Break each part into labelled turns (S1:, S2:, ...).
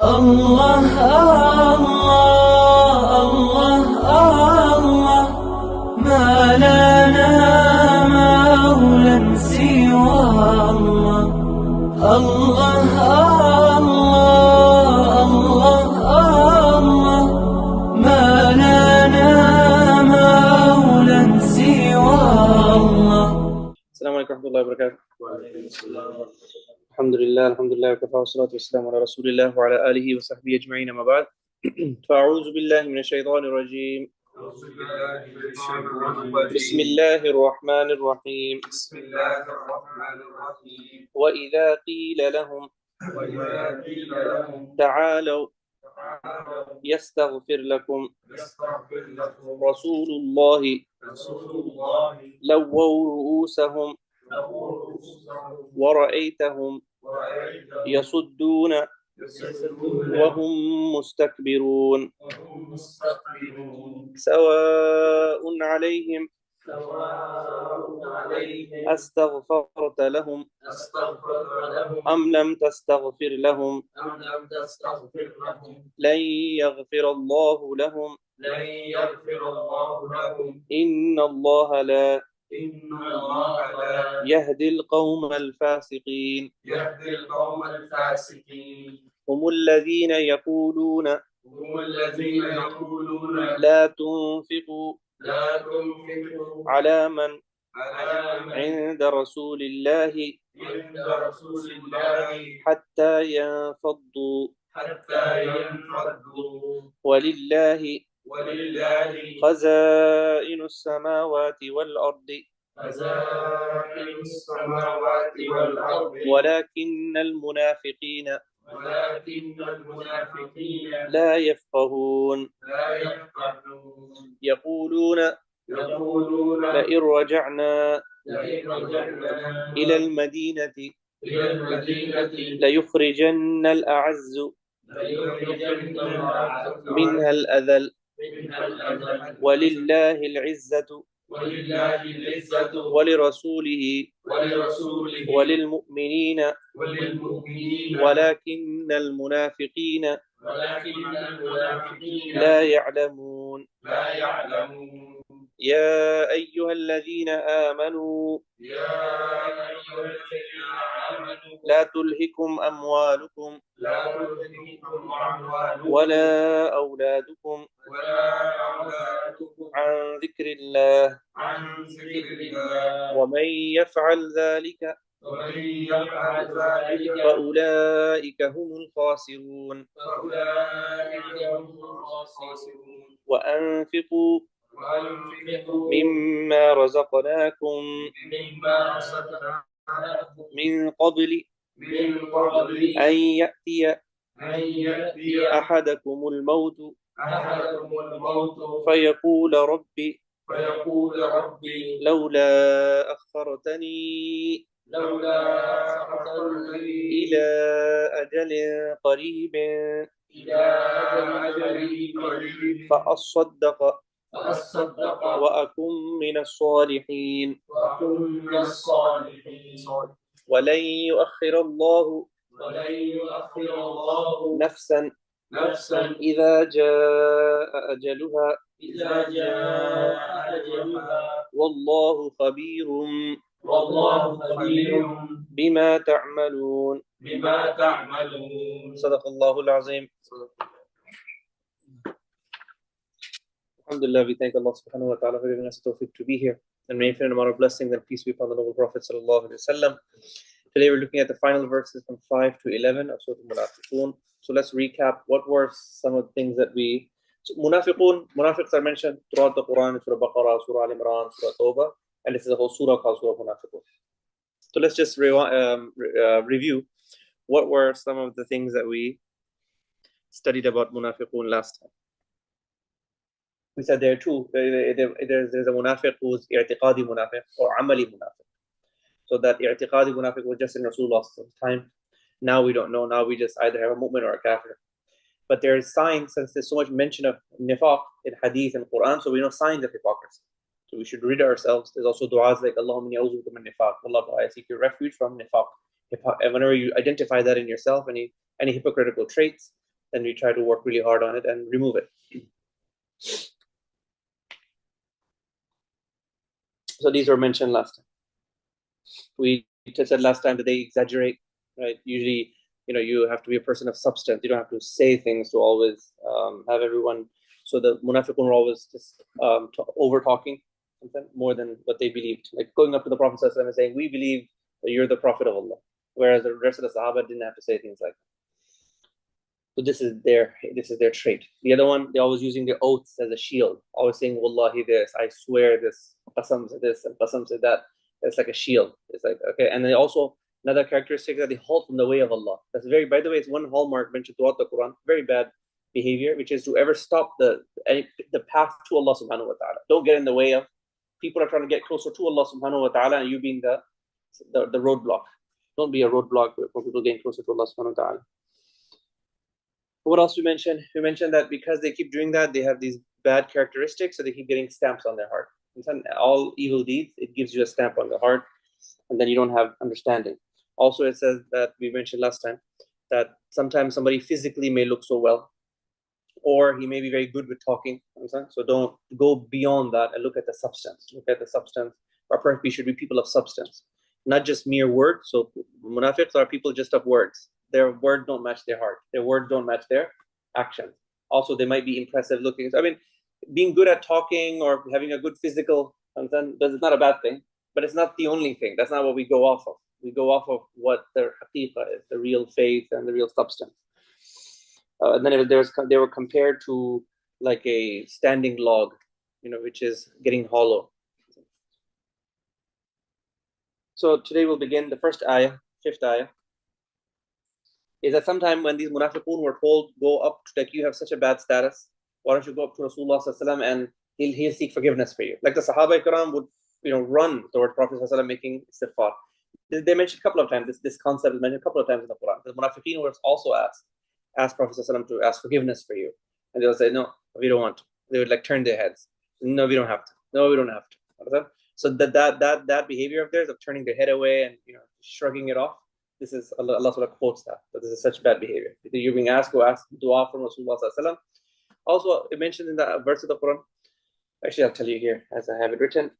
S1: الله الله الله الله ما لنا مولى سوى الله الله الله الله ما لنا مولى سوى الله.
S2: السلام عليكم ورحمة الله وبركاته. الحمد لله وكفى والصلاة والسلام على رسول الله وعلى آله وصحبه أجمعين. أما بعد فأعوذ بالله من الشيطان الرجيم. بسم الله الرحمن الرحيم. وإذا قيل لهم تعالوا يستغفر لكم رسول الله لووا رؤوسهم ورأيتهم يصدون وهم مستكبرون سواء عليهم أستغفرت لهم أم لم تستغفر لهم لن يغفر الله لهم إن الله لا يهدي القوم الفاسقين. هم الذين يقولون لا تنفقوا على من عند رسول الله حتى ينفضوا ولله خزائن السماوات والأرض ولكن المنافقين لا يفقهون. يقولون لئن رجعنا إلى المدينة ليخرجن الأعز منها الأذل ولله العزة ولرسوله وللمؤمنين ولكن المنافقين لا يعلمون. يا أيها الذين آمنوا لا تلهكم أموالكم ولا أولادكم عن ذكر الله ومن يفعل ذلك فأولئك هم الخاسرون. وأنفقوا مما رزقناكم من قبل أن يأتي أحدكم الموت فيقول ربي لولا أخرتني إلى أجل قريب فأصدق وأكن من الصالحين. ولن يؤخر الله نفسا إذا جاء أجلها والله خبير بما تعملون. صدق الله العظيم. Alhamdulillah, we thank Allah subhanahu wa ta'ala for giving us the tawfiq to be here, and may infinite amount of blessings and peace be upon the noble Prophet sallallahu alaihi wasallam. Today we're looking at the final verses from 5 to 11 of Surah Al-Munafiqun. So let's recap what were some of the things that Munafiqs are mentioned throughout the Qur'an, Surah Baqarah, Surah Al-Imran, Surah Tawbah, and this is a whole surah called Surah Munafiqun. So let's just review what were some of the things that we studied about Munafiqun last time. We said there are two. There's a munafiq who's i'tiqadi munafiq or amali munafiq. So that i'tiqadi munafiq was just in Rasulullah's time. Now we don't know. Now we just either have a mu'min or a kafir. But there is signs, since there's so much mention of nifaq in hadith and Qur'an, so we know signs of hypocrisy. So we should rid ourselves. There's also du'as like Allahumma inni a'udhu bika min nifaq. Allah, I seek your refuge from nifaq. And whenever you identify that in yourself, any hypocritical traits, then we try to work really hard on it and remove it. So these were mentioned last time. We just said last time that they exaggerate, right? Usually, you have to be a person of substance. You don't have to say things to always have everyone. So the Munafiqun were always just over talking more than what they believed. Like going up to the Prophet ﷺ and saying, "We believe that you're the Prophet of Allah," whereas the rest of the Sahaba didn't have to say things like that. So this is their trait. The other one, they're always using their oaths as a shield, always saying, "Wallahi this, I swear this, qasam to this, and qasam to that." It's like a shield. It's like, okay. And then also another characteristic that they halt from the way of Allah. That's by the way, it's one hallmark mentioned throughout the Quran, very bad behavior, which is to ever stop the path to Allah subhanahu wa ta'ala. Don't get in the way of people are trying to get closer to Allah subhanahu wa ta'ala, and you being the roadblock. Don't be a roadblock for people getting closer to Allah subhanahu wa ta'ala. What else we mentioned? We mentioned that because they keep doing that, they have these bad characteristics, so they keep getting stamps on their heart. All evil deeds, it gives you a stamp on the heart, and then you don't have understanding. Also, it says that we mentioned last time that sometimes somebody physically may look so well, or he may be very good with talking. So don't go beyond that and look at the substance. Look at the substance. We should be people of substance, not just mere words. So munafiqs are people just of words. Their words don't match their heart. Their words don't match their actions. Also, they might be impressive looking. I mean, being good at talking or having a good physical, that's not a bad thing, but it's not the only thing. That's not what we go off of. We go off of what their haqiqah is, the real faith and the real substance. And then they were compared to like a standing log, which is getting hollow. So today we'll begin the first ayah, 5th ayah. Is that sometime when these munafiqun were told, go up, like you have such a bad status, why don't you go up to Rasulullah ﷺ and he'll seek forgiveness for you. Like the Sahaba Ikram would, run toward Prophet ﷺ making istighfar. They mentioned a couple of times, this concept is mentioned a couple of times in the Quran. The munafiqeen were also asked Prophet ﷺ to ask forgiveness for you. And they'll say, no, we don't want to. They would like turn their heads. No, we don't have to. No, we don't have to. So that behavior of theirs of turning their head away and shrugging it off, this is Allah quotes that this is such bad behavior. If you're being asked, go ask dua from Rasulullah ﷺ. Also, it mentioned in the verse of the Quran. Actually, I'll tell you here as I have it written.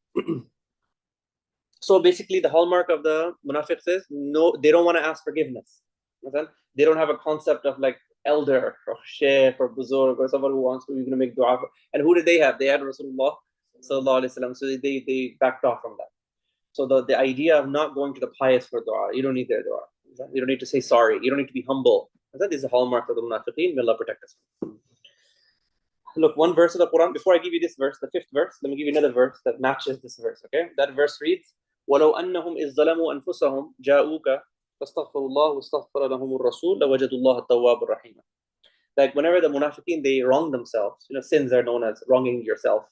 S2: So basically, the hallmark of the munafiqs is no, they don't want to ask forgiveness. They don't have a concept of like elder or sheikh or buzurg or someone who wants to make dua for. And who did they have? They had Rasulullah sallallahu alaihi wasallam. So they backed off from that. So the idea of not going to the pious for dua, you don't need their dua. You don't need to say sorry. You don't need to be humble. That is a hallmark of the munafiqeen. May Allah protect us. Look, one verse of the Quran. Before I give you this verse, the 5th verse, let me give you another verse that matches this verse. Okay, that verse reads, وَلَوْ أَنَّهُمْ إِذْ ظَلَمُوا أَنفُسَهُمْ جَاءُوكَ فَاسْتَغْفَرُوا اللَّهَ وَاسْتَغْفَرَ لَهُمُ الرَّسُولُ لَوَجَدُوا اللَّهَ التَّوَّابَ الرَّحِيمَ. Like whenever the munafiqeen, they wrong themselves, sins are known as wronging yourself.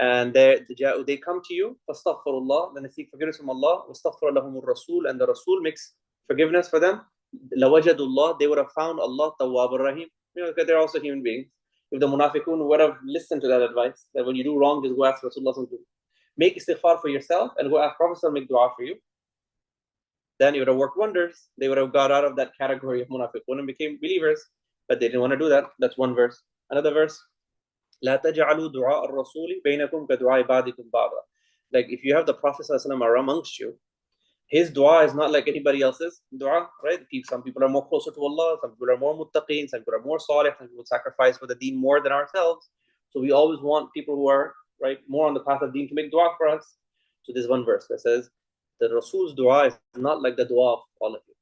S2: And they come to you, فَاسْتَغْفَرُوا, then they seek forgiveness from Allah, وَاسْتَغْفَرَ لَهُمُ الرَّسُولُ, and the Rasul makes forgiveness for them. لَوَجَدُوا اللَّهَ, they would have found Allah Tawwab ar-Rahim. Because they're also human beings. If the munafiqun would have listened to that advice, that when you do wrong, just go ask Rasulullah to make istighfar for yourself and go ask Prophet to make dua for you, then you would have worked wonders. They would have got out of that category of munafiqun and became believers. But they didn't want to do that. That's one verse. Another verse, لا تجعلوا دعاء الرسول بينكم كدعاء بعضكم بعضا. Like if you have the Prophet amongst you, his dua is not like anybody else's dua, right? Some people are more closer to Allah, some people are more muttaqeen, some people are more salih, some people sacrifice for the deen more than ourselves. So we always want people who are more on the path of deen to make dua for us. So there's one verse that says the Rasul's dua is not like the dua of all of you.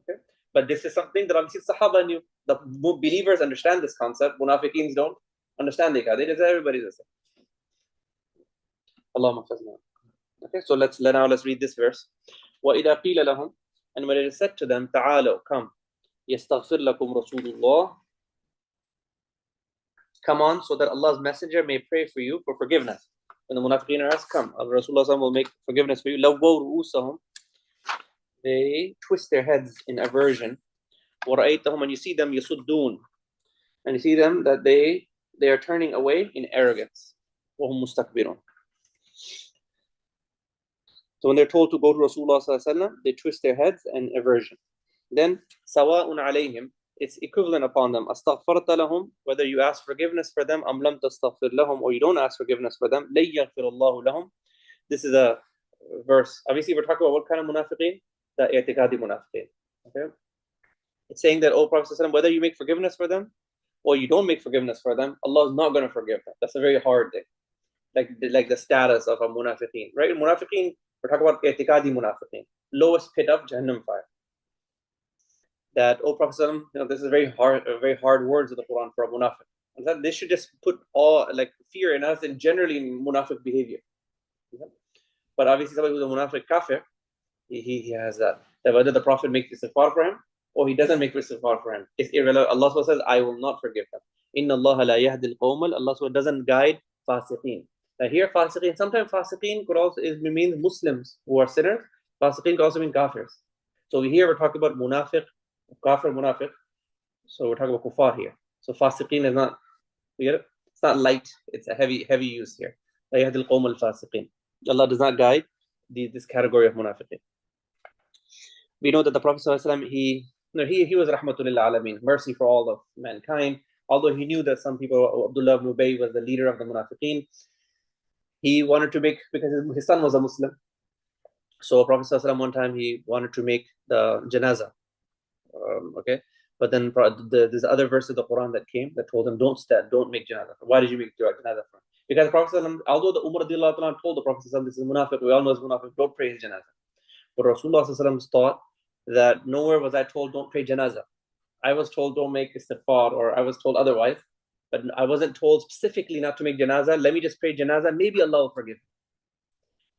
S2: Okay? But this is something that obviously Sahaba knew. The believers understand this concept. Munafiqeens don't understand it. They just everybody's the same. Allahumma fazna. Okay, so let's read this verse. وَإِذَا قِيلَ لَهُمْ, and when it is said to them, تَعَالَوْ, come, يَسْتَغْفِرْ لَكُمْ رَسُولُ اللَّهِ, come on, so that Allah's messenger may pray for you for forgiveness. When the munafiqeen are asked, come, Rasulullah will make forgiveness for you. لَوَّوْ رُؤُوسَهُمْ, they twist their heads in aversion. وَرَأَيْتَهُمْ, and you see them يَصُدُّونَ, and you see them that they are turning away in arrogance. وَهُمْ مُسْتَكْبِرُونَ. So when they're told to go to Rasulullah ﷺ, they twist their heads and aversion. Then, سَوَاءٌ عَلَيْهِمْ, it's equivalent upon them. أَسْتَغْفَرْتَ لَهُمْ, whether you ask forgiveness for them, أَمْ لَمْ تَسْتَغْفِرْ لَهُمْ, or you don't ask forgiveness for them, لَن يَغْفِرَ اللَّهُ لَهُمْ. This is a verse. Obviously, we're talking about what kind of munafiqeen? The i'tiqadi munafiqeen. Okay? It's saying that, oh Prophet ﷺ, whether you make forgiveness for them or you don't make forgiveness for them, Allah is not going to forgive them. That's a very hard thing. Like the status of a munafiqeen. Right? Munafiqeen, we're talking about i'tiqadi munafiqeen. Lowest pit of Jahannam fire. That, oh Prophet ﷺ, this is very hard words of the Qur'an for a munafiq. And that they should just put all like fear in us and generally in munafiq behavior. But obviously somebody who's a munafiq kafir, he has that whether the Prophet makes istighfar for him or he doesn't make istighfar for him, it's irrelevant. Allah says, I will not forgive them. Inna Allah la yahdi al-qawmal. Allah doesn't guide fasiqeen. Now here fasiqeen, sometimes fasiqeen could also mean Muslims who are sinners. Fasiqeen could also mean kafirs. So here we're talking about munafiq, kafir, munafiq. So we're talking about kuffar here. So fasiqeen is not, you get it? It's not light. It's a heavy use here. La yahdi al-qawm al-fasiqeen. Allah does not guide this category of munafiqeen. We know that the Prophet ﷺ, he was rahmatul lil alameen, mercy for all of mankind. Although he knew that some people, Abdullah ibn Ubay was the leader of the munafiqeen, he wanted to make, because his son was a Muslim. So Prophet ﷺ one time he wanted to make the janazah. Okay, but then there's other verse of the Quran that came that told him, don't make janazah. Why did you make janazah for him? Because the Prophet ﷺ, although the Umar told the Prophet ﷺ, this is munafiq, we all know it's munafiq, don't pray his janazah. But Rasulullah ﷺ thought that nowhere was I told don't pray janazah. I was told don't make istighfar, or I was told otherwise, but I wasn't told specifically not to make janazah. Let me just pray janazah, maybe Allah will forgive me.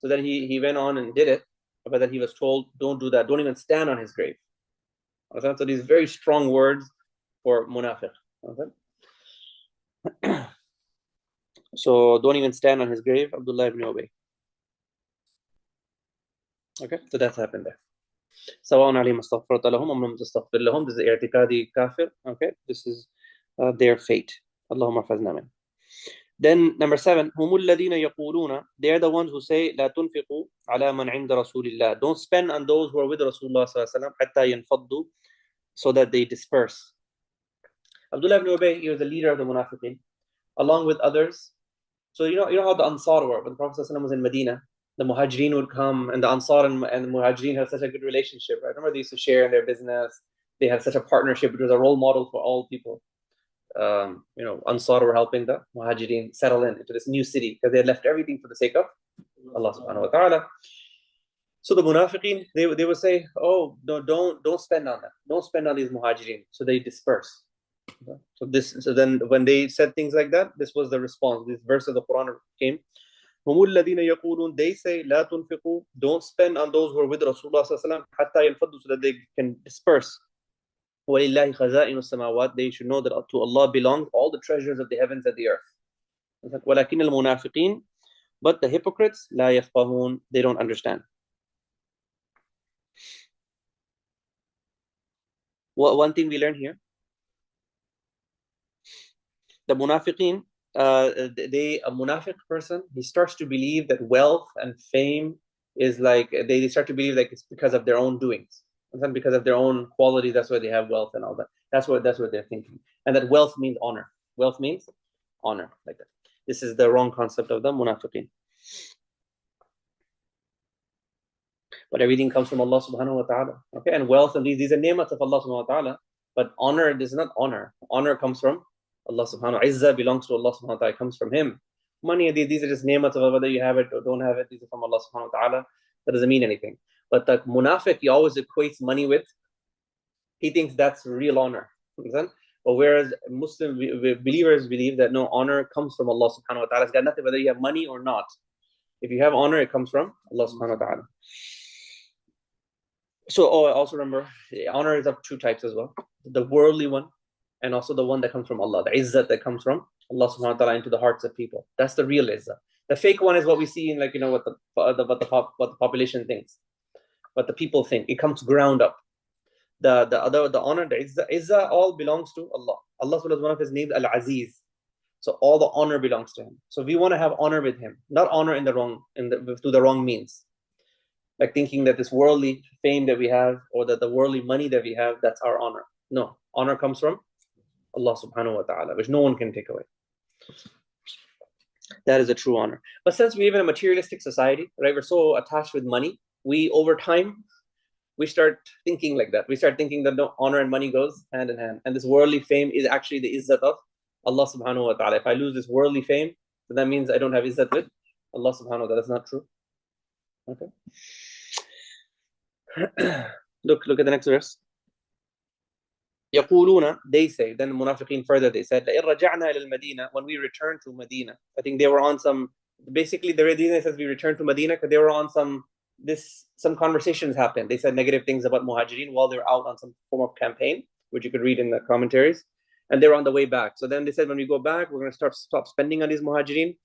S2: So then he went on and did it, but then he was told don't do that, don't even stand on his grave. So these very strong words for munafiq. Okay? So don't even stand on his grave, Abdullah ibn Ubay. Okay, so that's happened there. سواء عليهم استغفرت لهم أم لم تستغفر لهم. This is i'tiqadi kafir. Okay, this is their fate. Allahumma fazna min. Then number 7, هم الذين يقولون, they are the ones who say لا تنفقوا على من عند رسول الله. Don't spend on those who are with Rasulullah صلى الله عليه وسلم حتى ينفضوا, so that they disperse. Abdullah ibn Ubay, he was the leader of the munafiqeen, along with others. So you know how the Ansar were when the Prophet ﷺ was in Medina. The Muhajirin would come, and the Ansar and the Muhajirin had such a good relationship, right? Remember, they used to share in their business. They had such a partnership. It was a role model for all people. Ansar were helping the Muhajirin settle into this new city because they had left everything for the sake of Allah subhanahu wa ta'ala. So the Munafiqeen, they would say, oh, no, don't spend on them. Don't spend on these Muhajirin. So they disperse. So then when they said things like that, this was the response. This verse of the Quran came. هم الذين يقولون, they say لا تنفقوا, don't spend on those who are with Rasulullah صلى الله عليه وسلم حتى ينفضوا, so that they can disperse. وَلِلَّهِ خَزَائِنُ السَّمَاوَاتِ, they should know that to Allah belongs all the treasures of the heavens and the earth. وَلَكِنَّ الْمُنَافِقِينَ, but the hypocrites لا يفقهون, they don't understand. One thing we learn here, the munafiqeen, a munafiq person, he starts to believe that wealth and fame is like, they start to believe like it's because of their own doings, and because of their own quality, that's why they have wealth and all that. That's what they're thinking, and that wealth means honor. Wealth means honor, like that. This is the wrong concept of the munafiqeen. But everything comes from Allah subhanahu wa ta'ala. Okay, and wealth and these are ni'mat of Allah subhanahu wa ta'ala. But honor, this is not honor. Honor comes from Allah subhanahu wa ta'ala. Izzah belongs to Allah subhanahu wa ta'ala. It comes from Him. Money, these are just ni'mat of whether you have it or don't have it. These are from Allah subhanahu wa ta'ala. That doesn't mean anything. But the munafiq, he always equates money with, he thinks that's real honor. But whereas Muslim believers believe that no, honor comes from Allah subhanahu wa ta'ala. It's got nothing whether you have money or not. If you have honor, it comes from Allah subhanahu wa ta'ala. So also remember, honor is of two types as well. The worldly one, and also the one that comes from Allah. The izzat that comes from Allah subhanahu wa ta'ala into the hearts of people. That's the real izzat. The fake one is what we see in, like, what the population thinks, what the people think. It comes ground up. The honor, the izzah all belongs to Allah. Allah subhanahu, one of His names, Al-Aziz. So all the honor belongs to Him. So we want to have honor with Him, not honor through the wrong means. Like thinking that this worldly fame that we have, or that the worldly money that we have, that's our honor. No, honor comes from Allah subhanahu wa ta'ala, which no one can take away. That is a true honor. But since we live in a materialistic society, right, we're so attached with money, we over time, we start thinking like that. We start thinking that no, honor and money goes hand in hand. And this worldly fame is actually the izzat of Allah subhanahu wa ta'ala. If I lose this worldly fame, then that means I don't have izzat with Allah subhanahu wa ta'ala. That's not true. Okay. Look at the next verse. يقولون, they say, then Munafiqeen further, they said, لَإِن رَجَعْنَا إِلَى الْمَدِينَةِ, when we return to Medina. I think they were on some, basically the reason says we return to Medina because they were on some conversations happened. They said negative things about Muhajirin while they're out on some form of campaign, which you could read in the commentaries. And they're on the way back. So then they said, when we go back, we're going to stop spending on these Muhajirin.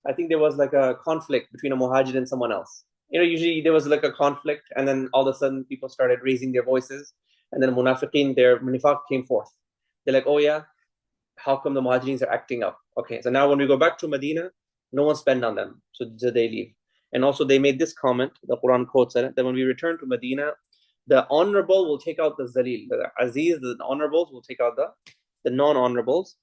S2: I think there was like a conflict between a Muhajir and someone else. Usually there was like a conflict, and then all of a sudden people started raising their voices. And then Munafiqeen, their nifaq came forth. They're like, oh yeah, how come the Muhajirin are acting up? Okay, so now when we go back to Medina, no one spend on them. So they leave. And also they made this comment, the Qur'an quotes it, that when we return to Medina, the honorable will take out the zalil. The aziz, the honorables will take out the non-honorables.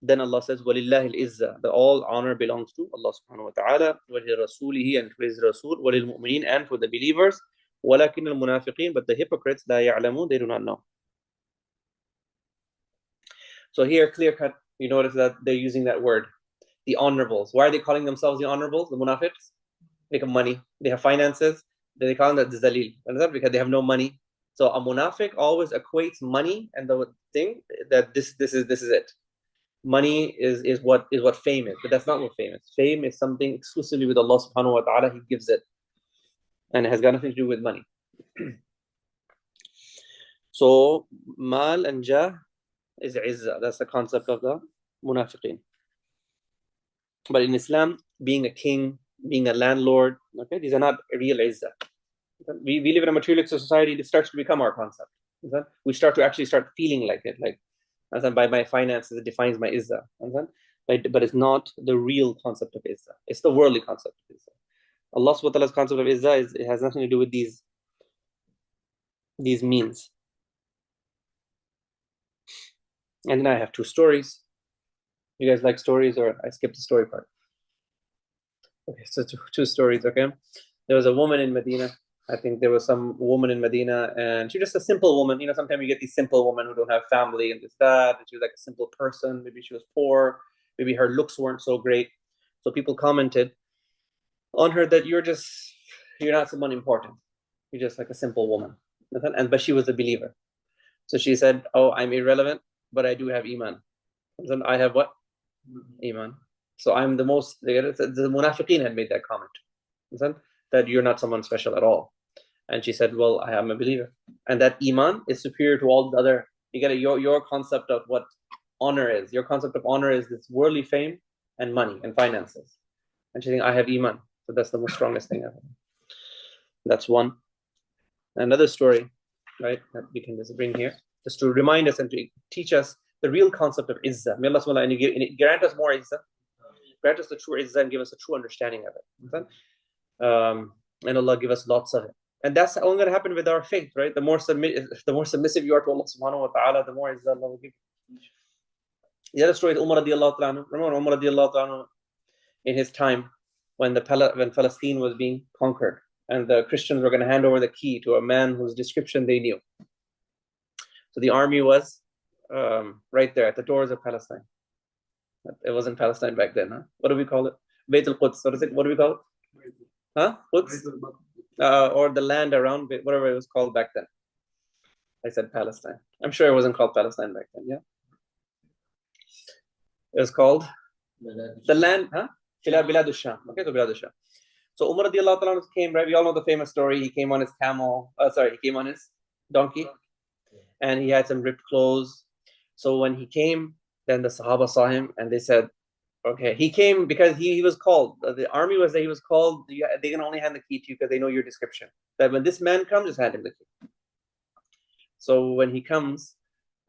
S2: Then Allah says, وَلِلَّهِ الْإِزَّةِ, that all honor belongs to Allah subhanahu wa ta'ala, وَلِرَسُولِهِ, and for His Rasul, وَلِلْمُؤْمِنِينَ, and for the believers, وَلَكِنَّ الْمُنَافِقِينَ, but the hypocrites, لَا يَعْلَمُونَ, they do not know. So here, clear cut, you notice that they're using that word, the honorables. Why are they calling themselves the honorables, the munafiqs? They have money, they have finances, then they call them the zalil. Understand? Because they have no money. So a munafiq always equates money and the thing that this is it. Money is what fame is, but that's not what fame is. Fame is something exclusively with Allah subhanahu wa ta'ala. He gives it. And it has got nothing to do with money. So mal and jah is izzah. That's the concept of the munafiqeen. But in Islam, being a king, being a landlord, okay, these are not real izzah. We live in a materialistic society. This starts to become our concept. We start feeling like it, like by my finances, it defines my izzah. But it's not the real concept of izzah. It's the worldly concept of izzah. Allah subhanahu wa ta'ala's concept of izzah it has nothing to do with these means. And then I have two stories. You guys like stories, or I skipped the story part? Okay, so two stories, okay? There was a woman in Medina. I think there was some woman in Medina, and she was just a simple woman. Sometimes you get these simple women who don't have family and this, that, and she was like a simple person. Maybe she was poor. Maybe her looks weren't so great. So people commented on her that you're not someone important. You're just like a simple woman. But she was a believer. So she said, oh, I'm irrelevant, but I do have iman. I have what? Iman. So I'm the most, the Munafiqeen had made that comment, that you're not someone special at all. And she said, well, I am a believer. And that iman is superior to all the other, you get your concept of what honor is. Your concept of honor is this worldly fame and money and finances. And she thinks, I have iman. So that's the most strongest thing ever. That's one. Another story, right, that we can just bring here, just to remind us and to teach us the real concept of izzah. May Allah subhanahu wa ta'ala grant us more izzah, grant us the true izzah, and give us a true understanding of it. And Allah give us lots of it. And that's only going to happen with our faith, right? The more submissive you are to Allah subhanahu wa ta'ala, the more izzah Allah will give. The other story is Umar radiallahu ta'ala. Remember Umar radiallahu ta'ala in his time when Palestine was being conquered, and the Christians were going to hand over the key to a man whose description they knew. So the army was right there at the doors of Palestine. It wasn't Palestine back then, huh? What do we call it? Bayt al-Quds. What do we call it? Huh? Quds? Or the land around, whatever it was called back then. I said Palestine. I'm sure it wasn't called Palestine back then, yeah? It was called the land, huh? Bilad al-Sham. Okay, so Bilad al-Sham. So Umar radiallahu ta'ala came, right? We all know the famous story. He came on his he came on his donkey, and he had some ripped clothes. So when he came, then the Sahaba saw him, and they said, okay, he came because he was called. The army was there, he was called. They can only hand the key to you because they know your description. That when this man comes, just hand him the key. So when he comes,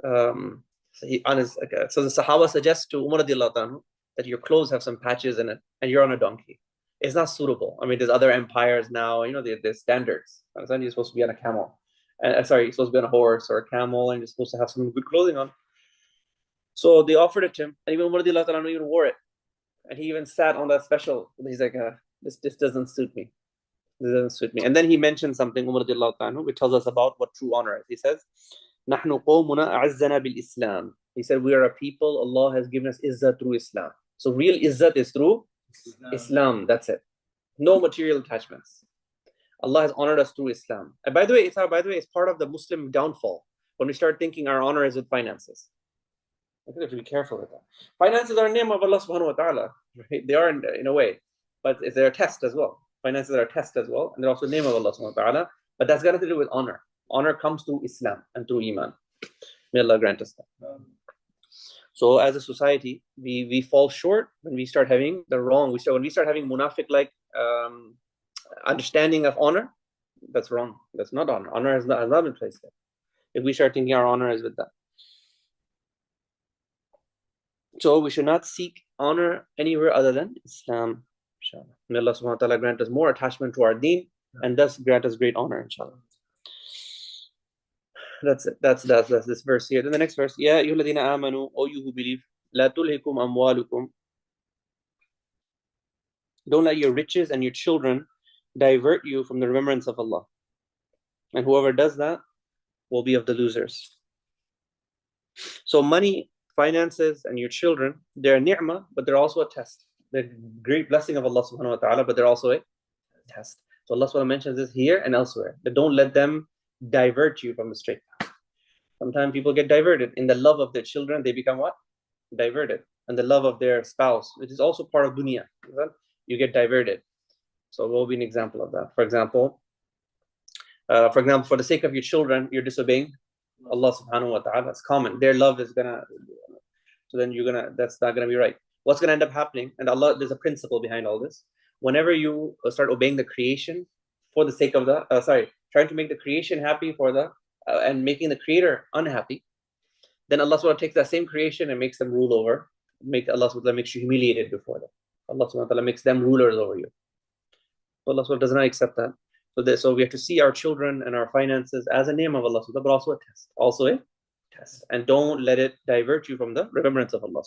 S2: so the Sahaba suggests to Umar radiallahu ta'ala that your clothes have some patches in it, and you're on a donkey. It's not suitable. I mean, there's other empires now, there's standards. You're supposed to be on a camel. Sorry, you're supposed to be on a horse or a camel, and you're supposed to have some good clothing on. So they offered it to him, and even Umar even wore it. And he even sat on that special. He's like, this doesn't suit me. This doesn't suit me. And then he mentioned something, Umar which tells us about what true honor is. He says, نحن قومنا أعزنا بالإسلام. He said, we are a people, Allah has given us izzat through Islam. So real izzat is through Islam. That's it. No material attachments. Allah has honored us through Islam. And by the way, it's part of the Muslim downfall when we start thinking our honor is with finances. I think we have to be careful with that. Finances are a name of Allah subhanahu wa ta'ala. Right? They are in a way, but they're a test as well. Finances are a test as well, and they're also a name of Allah subhanahu wa ta'ala. But that's got nothing to do with honor. Honor comes through Islam and through Iman. May Allah grant us that. So as a society, we fall short when we start having the wrong. When we start having munafiq-like understanding of honor, that's wrong. That's not honor. Honor has not been placed there. If we start thinking our honor is with that. So we should not seek honor anywhere other than Islam. Inshallah. May Allah subhanahu wa ta'ala grant us more attachment to our deen and thus grant us great honor, inshallah. That's it. That's this verse here. Then the next verse, Ya ayyuhalladhina amanu, O you who believe, La tulhikum amwalukum. Don't let your riches and your children divert you from the remembrance of Allah. And whoever does that will be of the losers. So money, finances, and your children, they're a ni'mah, but they're also a test. They're a great blessing of Allah subhanahu wa ta'ala, but they're also a test. So Allah subhanahu wa ta'ala mentions this here and elsewhere. That don't let them divert you from the straight path. Sometimes people get diverted. In the love of their children, they become what? Diverted. And the love of their spouse, which is also part of dunya. You get diverted. So what will be an example of that? For example, for the sake of your children, you're disobeying Allah subhanahu wa ta'ala. That's common. Their love is gonna, so then that's not gonna be right. What's gonna end up happening? And Allah, there's a principle behind all this. Whenever you start obeying the creation for the sake of trying to make the creation happy for and making the creator unhappy, then Allah subhanahu wa ta'ala takes that same creation and makes them rule over. Allah subhanahu wa ta'ala makes you humiliated before them. Allah subhanahu wa ta'ala makes them rulers over you. So Allah subhanahu wa ta'ala does not accept that. So we have to see our children and our finances as a name of Allah, but also a test. Also a test. And don't let it divert you from the remembrance of Allah.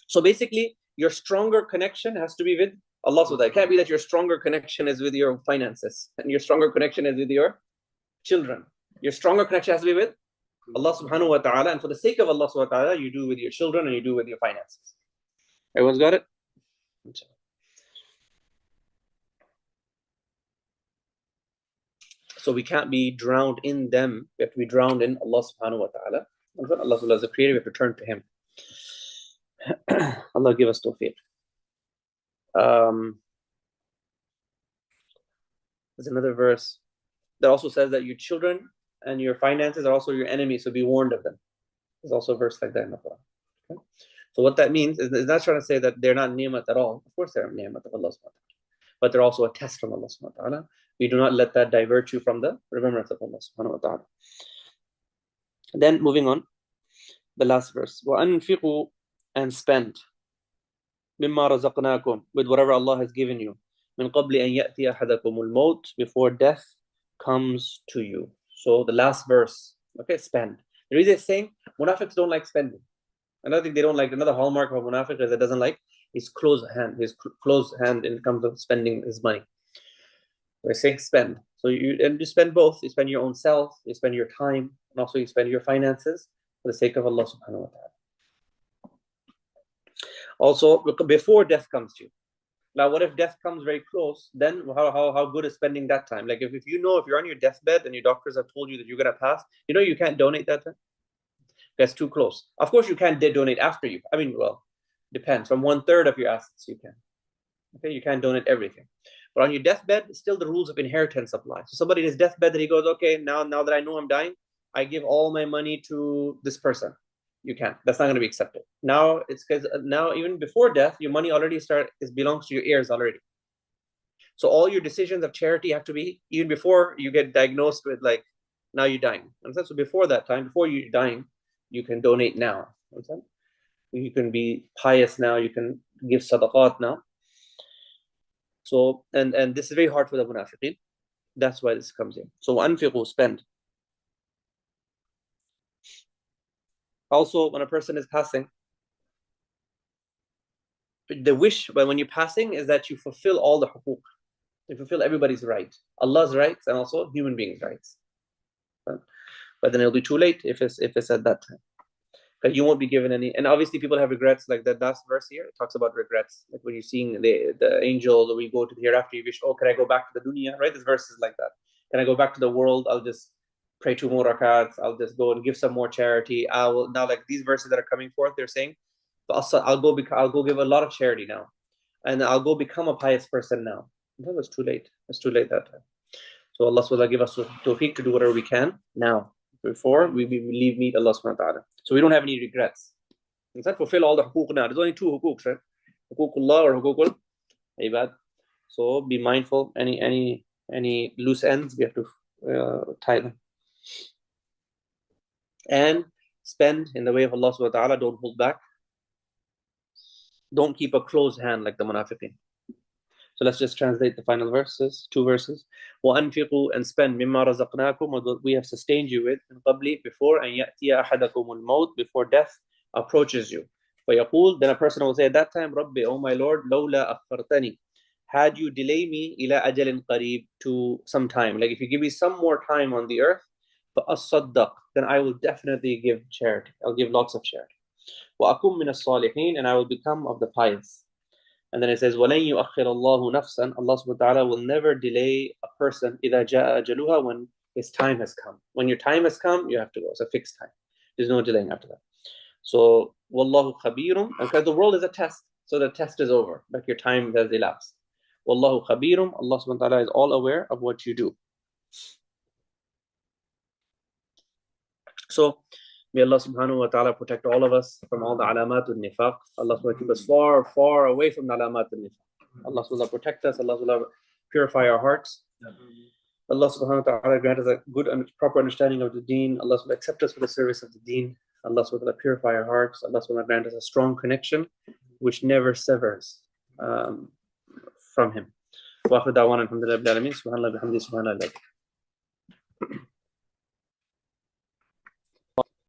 S2: So basically, your stronger connection has to be with Allah. It can't be that your stronger connection is with your finances and your stronger connection is with your children. Your stronger connection has to be with Allah subhanahu wa ta'ala. And for the sake of Allah subhanahu wa ta'ala, you do with your children and you do with your finances. Everyone's got it? So we can't be drowned in them. We have to be drowned in Allah subhanahu wa ta'ala. Allah subhanahu wa ta'ala is the creator. We have to turn to Him. Allah give us tawfiq. There's another verse that also says that your children and your finances are also your enemies, so be warned of them. There's also a verse like that in the Quran. Okay? So what that means is not trying to say that they're not ni'mat at all. Of course they're ni'mat of Allah subhanahu wa ta'ala. But they're also a test from Allah subhanahu wa ta'ala. We do not let that divert you from the remembrance of Allah subhanahu wa ta'ala. Then moving on, the last verse. وَأَنْفِقُوا, and spend مِمَّا رَزَقْنَاكُمْ, with whatever Allah has given you. مِنْ قَبْلِ أَنْ يَأْتِيَ أَحَدَكُمُ الْمَوْتِ, before death comes to you. So the last verse, okay, spend. The reason it's saying munafiqs don't like spending. Another thing they don't like, another hallmark of a munafiq is that doesn't like his closed hand in terms of spending his money. We're saying spend. So you spend both. You spend your own self, you spend your time, and also you spend your finances for the sake of Allah subhanahu wa ta'ala. Also, before death comes to you. Now, what if death comes very close? Then how good is spending that time? Like if you're on your deathbed and your doctors have told you that you're gonna pass, you can't donate that time. That's too close. Of course, you can't donate after you. I mean, well, depends. From 1/3 of your assets, you can. Okay, you can't donate everything. But on your deathbed, still the rules of inheritance apply. So somebody in his deathbed that he goes, okay, now that I know I'm dying, I give all my money to this person. You can't. That's not going to be accepted. Now it's because now even before death, your money already belongs to your heirs already. So all your decisions of charity have to be even before you get diagnosed with now you're dying. So before that time, before you're dying, you can donate now. You can be pious now. You can give sadaqat now. So and this is very hard for the munafiqeen. That's why this comes in. So anfiqu, spend. Also, when a person is passing, the wish when you're passing is that you fulfill all the huquq. You fulfill everybody's right, Allah's rights, and also human beings' rights. But then it'll be too late if it's at that time. Because you won't be given any. And obviously, people have regrets. Like that last verse here, it talks about regrets. Like when you're seeing the angel, we go to the hereafter, you wish, oh, can I go back to the dunya? Right? This verse is like that. Can I go back to the world? I'll just pray 2 more rakats. I'll just go and give some more charity. I will now, like these verses that are coming forth, they're saying, I'll go give a lot of charity now, and I'll go become a pious person now. That was too late. It's too late that time. So Allah subhanahu wa ta'ala give us tawfiq to do whatever we can now, before we meet Allah subhanahu wa ta'ala. So we don't have any regrets. It's not fulfill all the huquq now. There's only 2 huquq, right? Huququllah or huququl ibad. So be mindful. Any loose ends, we have to tie them. And spend in the way of Allah subhanahu wa ta'ala. Don't hold back. Don't keep a closed hand like the Munafiqun. So let's just translate the final verses, 2 verses. وَأَنْفِقُوا, and spend مِمَّا رَزَقْنَاكُمْ, what we have sustained you with, من قبل, before أَنْ يَأْتِيَ أَحَدَكُمُ الْمَوْتِ, before death approaches you. فَيَقُول, then a person will say at that time, رَبِّ, oh my Lord, لَوْلَا أَخَّرْتَنِي, had you delay me إِلَى أَجَلٍ قَرِيبٍ, to some time. Like if you give me some more time on the earth, فَأَصَّدَّقْ, then I will definitely give charity. I'll give lots of charity. وَأَكُمْ مِنَ الصَّالِحِينَ, and I will become of the pious. And then it says, وَلَنْ يُؤَخِّرَ اللَّهُ نَفْسًا, Allah subhanahu wa ta'ala will never delay a person إِذَا جَاءَ أَجَلُهَا, when his time has come. When your time has come, you have to go. It's a fixed time. There's no delaying after that. So, وَاللَّهُ خَبِيرٌ, because the world is a test. So the test is over. Like your time has elapsed. وَاللَّهُ خَبِيرٌ, Allah subhanahu wa ta'ala is all aware of what you do. So, may Allah subhanahu wa ta'ala protect all of us from all the alamatul nifaq. Allah subhanahu wa ta'ala keep us far, far away from the alamatul nifaq. Allah subhanahu wa ta'ala protect us. Allah subhanahu wa ta'ala purify our hearts. Allah subhanahu wa ta'ala grant us a good and proper understanding of the deen. Allah subhanahu wa ta'ala accept us for the service of the deen. Allah subhanahu wa ta'ala purify our hearts. Allah subhanahu wa ta'ala grant us a strong connection which never severs from Him. Wa akhiru da'wana alhamdulillahi rabbil alamin. Subhanallah bihamdihi, subhanallah.